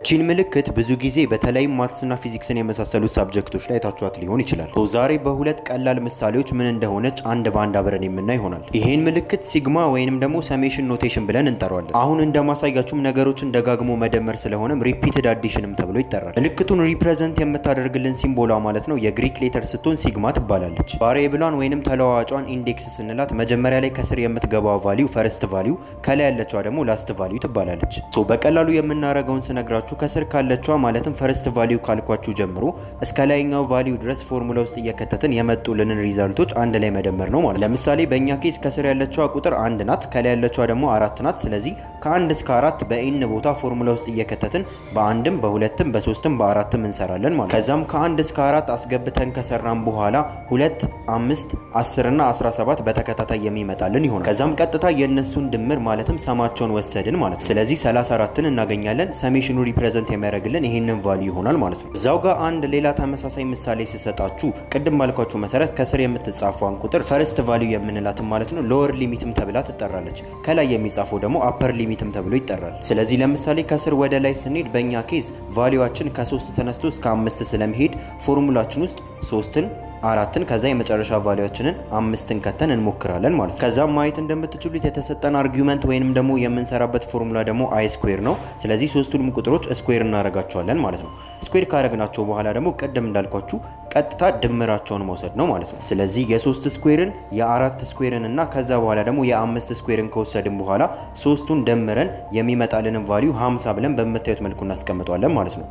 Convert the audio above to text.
ቺን ምልክት ብዙ ጊዜ በተለይም ማትስና ፊዚክስን የመሳሰሉት ሳብጀክቶች ላይ ታችኋት ሊሆን ይችላል። ዛሬ በሁለት ቀላል ምሳሌዎች ምን እንደሆነች አንድ ባንድ አብረን የምናይ ይሆናል። ይሄን ምልክት ሲግማ ወይንም ደግሞ ሰሜሽን ኖቴሽን ብለን እንጠራዋለን። አሁን እንደማሳያችሁም ነገሮችን ደጋግሞ መደመር ስለሆነም ሪፒትድ አዲሽንም ተብሎ ይጠራል። ምልክቱን ሪፕሬዘንት የምታደርግልን ሲምቦሏ ማለት ነው የግሪክ ሌተር ስትሆን ሲግማ ትባላለች። ቫሪየብሏን ወይንም ተለዋዋጯን ኢንዴክስ ስንላት መጀመሪያ ላይ ከስር የምትገባው ቫልዩ ፈርስት ቫልዩ፣ ከላይ ያለችዋ ደግሞ ላስት ቫልዩ ትባላለች። በቀላሉ የምናረገውን ስነግራችሁ ከስር ካለችዋ ማለትም ፈርስት ቫልዩ ካልኳችሁ ጀምሮ እስከ ላይኛው ቫልዩ ድረስ ፎርሙላ ውስጥ እየከተትን የመጡልንን ሪዛልቶች አንድ ላይ መደመር ነው ማለት። ለምሳሌ በእኛ ኬስ ከስር ያለችዋ ቁጥር 1 ናት፣ ከላይ ያለችዋ ደግሞ 4 ናት። ስለዚህ ከ1 እስከ 4 በኤን ቦታ ፎርሙላ ውስጥ እየከተትን በአንድም በሁለትም በሶስትም በአራትም እንሰራለን ማለት። ከዛም ከ1 እስከ 4 አስገብተን ከሰራን በኋላ 2 5 10 እና 17 በተከታታይ የሚመጣልን ይሆናል። ከዛም ቀጥታ የነሱን ድምር ማለትም ሰማቸውን ወሰድን ማለት። ስለዚህ 34ን እናገኛለን። ሰሜሽኑ ሪፕሬዘንት የሚያደርግልን ይሄንን ቫልዩ ይሆናል ማለት ነው። እዛው ጋር አንድ ሌላ ተመሳሳይ ምሳሌ ሲሰጣችሁ ቅድም ባልኳችሁ መሰረት ከስር የምትጻፈውን ቁጥር ፈርስት ቫልዩ የምንላትም ማለት ነው ሎወር ሊሚትም ተብላ ትጠራለች። ከላይ የሚጻፈው ደግሞ አፐር ሊሚትም ተብሎ ይጠራል። ስለዚህ ለምሳሌ ከስር ወደ ላይ ስንሄድ በእኛ ኬዝ ቫልዩዋችን ከ3 ተነስቶ እስከ 5 ስለሚሄድ ፎርሙላችን ውስጥ 3ን 4ን ከዛ የመጨረሻ ቫልዩአችንን 5ን ከተን እንሞክራለን ማለት ነው። ከዛም ማየት እንደምትችሉት የተሰጠን አርጊውመንት ወይንም ደግሞ የምንሰራበት ፎርሙላ ደግሞ አይ ስኩዌር ነው። ስለዚህ ሶስቱንም ቁጥሮች ስኩዌር እናደርጋቸዋለን ማለት ነው። ስኩዌር ካደረግናቸው በኋላ ደግሞ ቀደም እንዳልኳችሁ ቀጥታ ድምራቸውን መውሰድ ነው ማለት ነው። ስለዚህ የ3 ስኩዌርን የ4 ስኩዌርን እና ከዛ በኋላ ደግሞ የ5 ስኩዌርን ከወሰድን በኋላ ሶስቱን ደምረን የሚመጣልንን ቫልዩ 50 ብለን በምታዩት መልኩ እናስቀምጠዋለን ማለት ነው።